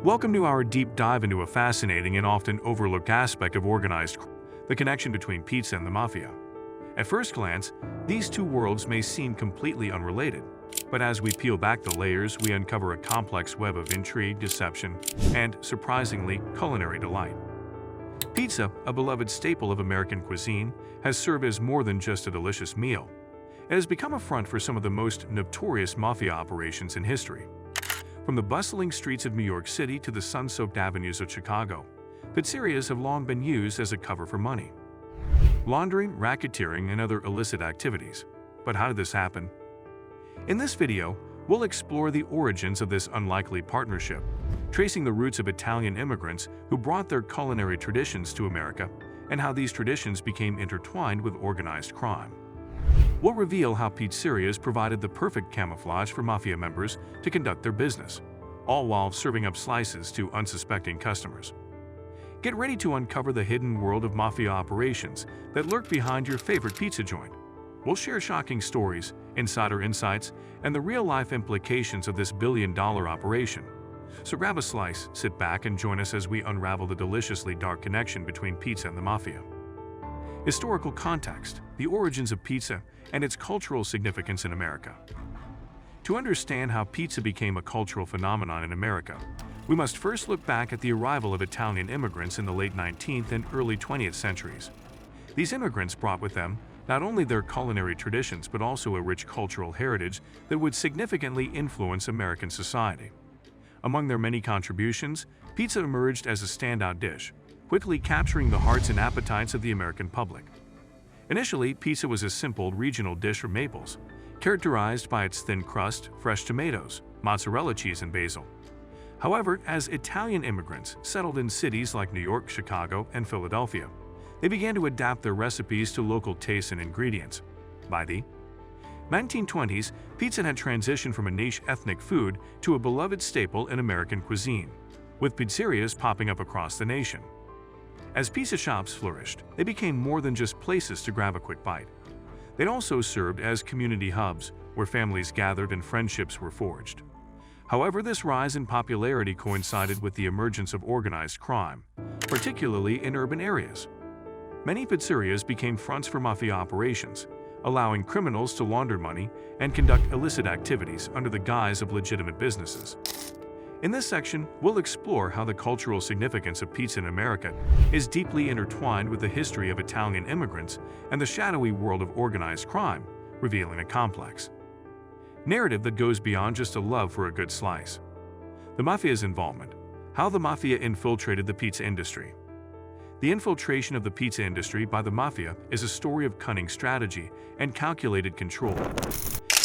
Welcome to our deep dive into a fascinating and often overlooked aspect of organized crime, the connection between pizza and the mafia. At first glance, these two worlds may seem completely unrelated, but as we peel back the layers, we uncover a complex web of intrigue, deception, and, surprisingly, culinary delight. Pizza, a beloved staple of American cuisine, has served as more than just a delicious meal. It has become a front for some of the most notorious mafia operations in history. From the bustling streets of New York City to the sun-soaked avenues of Chicago, pizzerias have long been used as a cover for money, laundering, racketeering, and other illicit activities. But how did this happen? In this video, we'll explore the origins of this unlikely partnership, tracing the roots of Italian immigrants who brought their culinary traditions to America and how these traditions became intertwined with organized crime. We'll reveal how pizzerias provided the perfect camouflage for mafia members to conduct their business, all while serving up slices to unsuspecting customers. Get ready to uncover the hidden world of mafia operations that lurk behind your favorite pizza joint. We'll share shocking stories, insider insights, and the real-life implications of this billion-dollar operation. So grab a slice, sit back, and join us as we unravel the deliciously dark connection between pizza and the mafia. Historical context, the origins of pizza, and its cultural significance in America. To understand how pizza became a cultural phenomenon in America, we must first look back at the arrival of Italian immigrants in the late 19th and early 20th centuries. These immigrants brought with them not only their culinary traditions but also a rich cultural heritage that would significantly influence American society. Among their many contributions, pizza emerged as a standout dish, quickly capturing the hearts and appetites of the American public. Initially, pizza was a simple regional dish from Naples, characterized by its thin crust, fresh tomatoes, mozzarella cheese, and basil. However, as Italian immigrants settled in cities like New York, Chicago, and Philadelphia, they began to adapt their recipes to local tastes and ingredients. By the 1920s, pizza had transitioned from a niche ethnic food to a beloved staple in American cuisine, with pizzerias popping up across the nation. As pizza shops flourished, they became more than just places to grab a quick bite. They also served as community hubs where families gathered and friendships were forged. However, this rise in popularity coincided with the emergence of organized crime, particularly in urban areas. Many pizzerias became fronts for mafia operations, allowing criminals to launder money and conduct illicit activities under the guise of legitimate businesses. In this section, we'll explore how the cultural significance of pizza in America is deeply intertwined with the history of Italian immigrants and the shadowy world of organized crime, revealing a complex narrative that goes beyond just a love for a good slice. The mafia's involvement. How the mafia infiltrated the pizza industry. The infiltration of the pizza industry by the mafia is a story of cunning strategy and calculated control.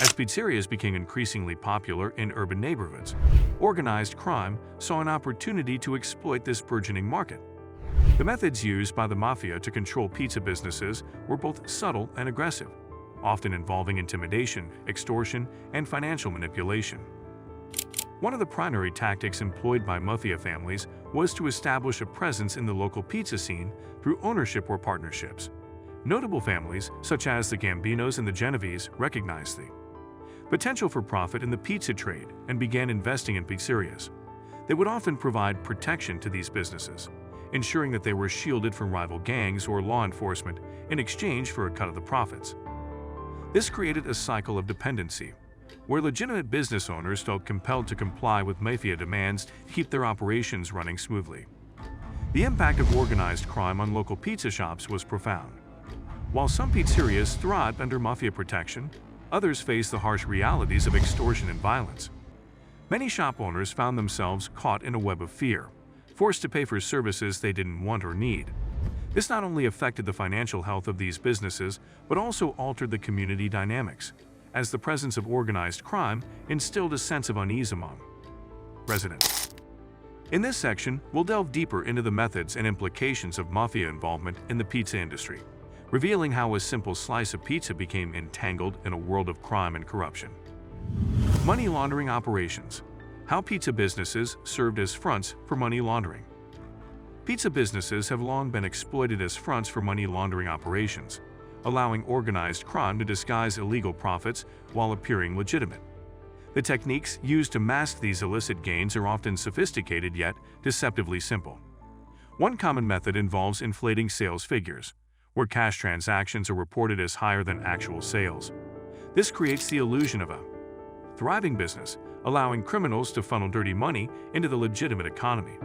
As pizzerias became increasingly popular in urban neighborhoods, organized crime saw an opportunity to exploit this burgeoning market. The methods used by the mafia to control pizza businesses were both subtle and aggressive, often involving intimidation, extortion, and financial manipulation. One of the primary tactics employed by mafia families was to establish a presence in the local pizza scene through ownership or partnerships. Notable families, such as the Gambinos and the Genovese, recognized the potential for profit in the pizza trade and began investing in pizzerias. They would often provide protection to these businesses, ensuring that they were shielded from rival gangs or law enforcement in exchange for a cut of the profits. This created a cycle of dependency, where legitimate business owners felt compelled to comply with mafia demands to keep their operations running smoothly. The impact of organized crime on local pizza shops was profound. While some pizzerias thrived under mafia protection, others faced the harsh realities of extortion and violence. Many shop owners found themselves caught in a web of fear, forced to pay for services they didn't want or need. This not only affected the financial health of these businesses, but also altered the community dynamics, as the presence of organized crime instilled a sense of unease among residents. In this section, we'll delve deeper into the methods and implications of mafia involvement in the pizza industry, revealing how a simple slice of pizza became entangled in a world of crime and corruption. Money laundering operations. How pizza businesses served as fronts for money laundering. Pizza businesses have long been exploited as fronts for money laundering operations, allowing organized crime to disguise illegal profits while appearing legitimate. The techniques used to mask these illicit gains are often sophisticated yet deceptively simple. One common method involves inflating sales figures, where cash transactions are reported as higher than actual sales. This creates the illusion of a thriving business, allowing criminals to funnel dirty money into the legitimate economy.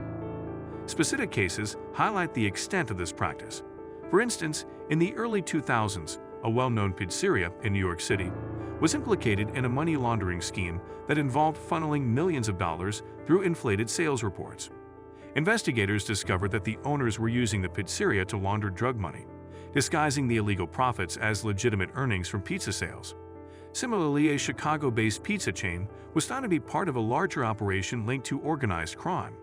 Specific cases highlight the extent of this practice. For instance, in the early 2000s, a well-known pizzeria in New York City was implicated in a money laundering scheme that involved funneling millions of dollars through inflated sales reports. Investigators discovered that the owners were using the pizzeria to launder drug money, disguising the illegal profits as legitimate earnings from pizza sales. Similarly, a Chicago-based pizza chain was found to be part of a larger operation linked to organized crime,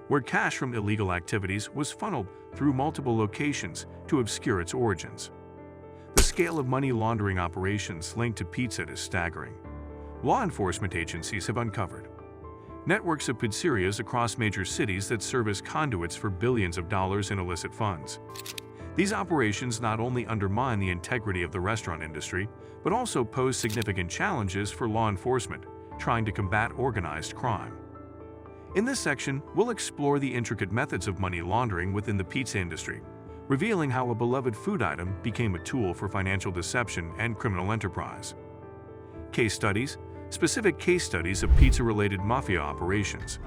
where cash from illegal activities was funneled through multiple locations to obscure its origins. The scale of money laundering operations linked to pizza is staggering. Law enforcement agencies have uncovered networks of pizzerias across major cities that serve as conduits for billions of dollars in illicit funds. These operations not only undermine the integrity of the restaurant industry, but also pose significant challenges for law enforcement trying to combat organized crime. In this section, we'll explore the intricate methods of money laundering within the pizza industry, revealing how a beloved food item became a tool for financial deception and criminal enterprise. Case studies: specific case studies of pizza-related mafia operations.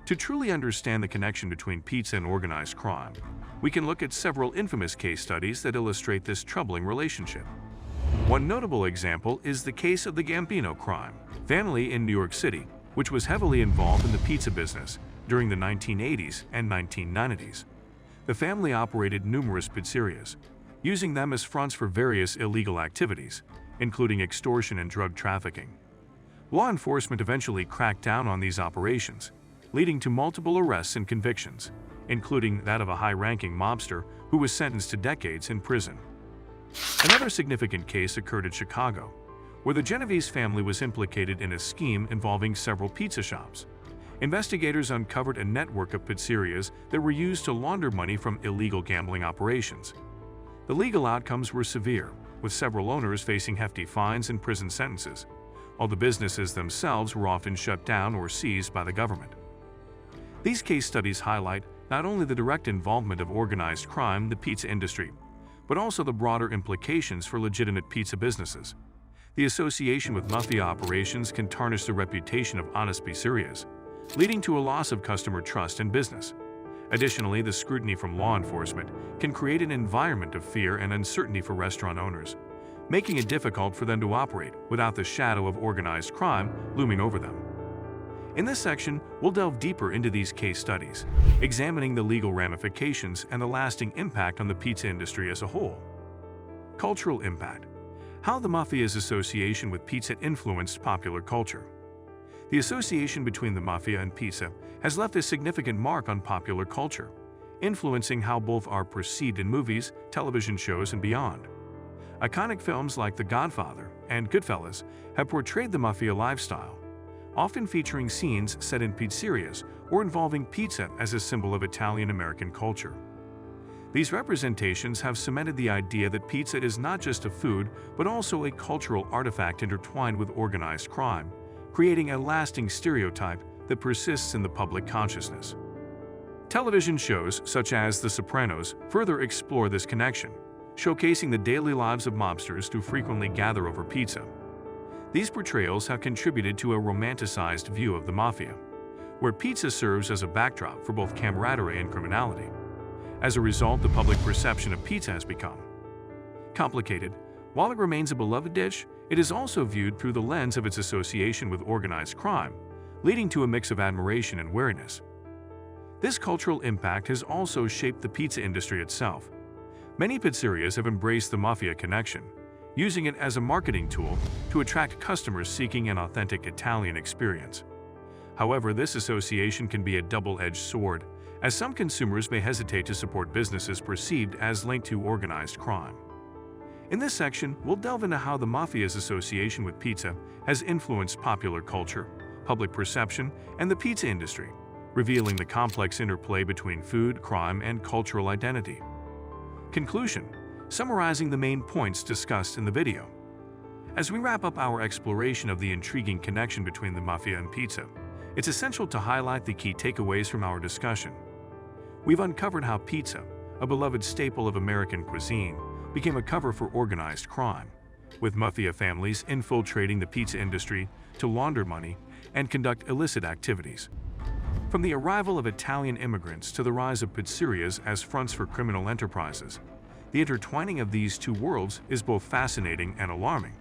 To truly understand the connection between pizza and organized crime, we can look at several infamous case studies that illustrate this troubling relationship. One notable example is the case of the Gambino crime family in New York City, which was heavily involved in the pizza business during the 1980s and 1990s. The family operated numerous pizzerias, using them as fronts for various illegal activities, including extortion and drug trafficking. Law enforcement eventually cracked down on these operations, leading to multiple arrests and convictions, including that of a high-ranking mobster who was sentenced to decades in prison. Another significant case occurred in Chicago, where the Genovese family was implicated in a scheme involving several pizza shops. Investigators uncovered a network of pizzerias that were used to launder money from illegal gambling operations. The legal outcomes were severe, with several owners facing hefty fines and prison sentences, while the businesses themselves were often shut down or seized by the government. These case studies highlight not only the direct involvement of organized crime in the pizza industry, but also the broader implications for legitimate pizza businesses. The association with mafia operations can tarnish the reputation of honest pizzerias, leading to a loss of customer trust and business. Additionally, the scrutiny from law enforcement can create an environment of fear and uncertainty for restaurant owners, making it difficult for them to operate without the shadow of organized crime looming over them. In this section, we'll delve deeper into these case studies, examining the legal ramifications and the lasting impact on the pizza industry as a whole. Cultural impact: how the mafia's association with pizza influenced popular culture. The association between the mafia and pizza has left a significant mark on popular culture, influencing how both are perceived in movies, television shows, and beyond. Iconic films like The Godfather and Goodfellas have portrayed the mafia lifestyle, often featuring scenes set in pizzerias or involving pizza as a symbol of Italian-American culture. These representations have cemented the idea that pizza is not just a food, but also a cultural artifact intertwined with organized crime, creating a lasting stereotype that persists in the public consciousness. Television shows such as The Sopranos further explore this connection, showcasing the daily lives of mobsters who frequently gather over pizza. These portrayals have contributed to a romanticized view of the mafia, where pizza serves as a backdrop for both camaraderie and criminality. As a result, the public perception of pizza has become complicated. While it remains a beloved dish, it is also viewed through the lens of its association with organized crime, leading to a mix of admiration and wariness. This cultural impact has also shaped the pizza industry itself. Many pizzerias have embraced the mafia connection, using it as a marketing tool to attract customers seeking an authentic Italian experience. However, this association can be a double-edged sword, as some consumers may hesitate to support businesses perceived as linked to organized crime. In this section, we'll delve into how the mafia's association with pizza has influenced popular culture, public perception, and the pizza industry, revealing the complex interplay between food, crime, and cultural identity. Conclusion: summarizing the main points discussed in the video. As we wrap up our exploration of the intriguing connection between the mafia and pizza, it's essential to highlight the key takeaways from our discussion. We've uncovered how pizza, a beloved staple of American cuisine, became a cover for organized crime, with mafia families infiltrating the pizza industry to launder money and conduct illicit activities. From the arrival of Italian immigrants to the rise of pizzerias as fronts for criminal enterprises, the intertwining of these two worlds is both fascinating and alarming.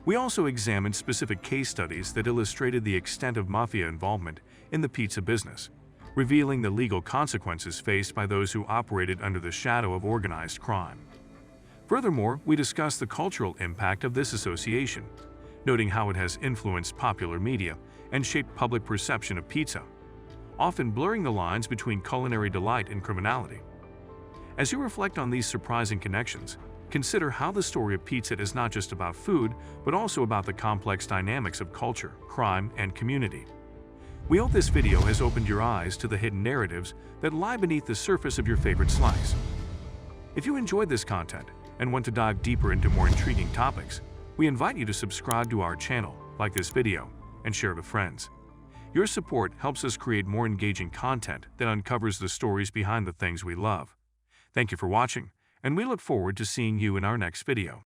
We also examined specific case studies that illustrated the extent of mafia involvement in the pizza business, revealing the legal consequences faced by those who operated under the shadow of organized crime. Furthermore, we discussed the cultural impact of this association, noting how it has influenced popular media and shaped public perception of pizza, often blurring the lines between culinary delight and criminality. As you reflect on these surprising connections, consider how the story of pizza is not just about food, but also about the complex dynamics of culture, crime, and community. We hope this video has opened your eyes to the hidden narratives that lie beneath the surface of your favorite slice. If you enjoyed this content and want to dive deeper into more intriguing topics, we invite you to subscribe to our channel, like this video, and share it with friends. Your support helps us create more engaging content that uncovers the stories behind the things we love. Thank you for watching, and we look forward to seeing you in our next video.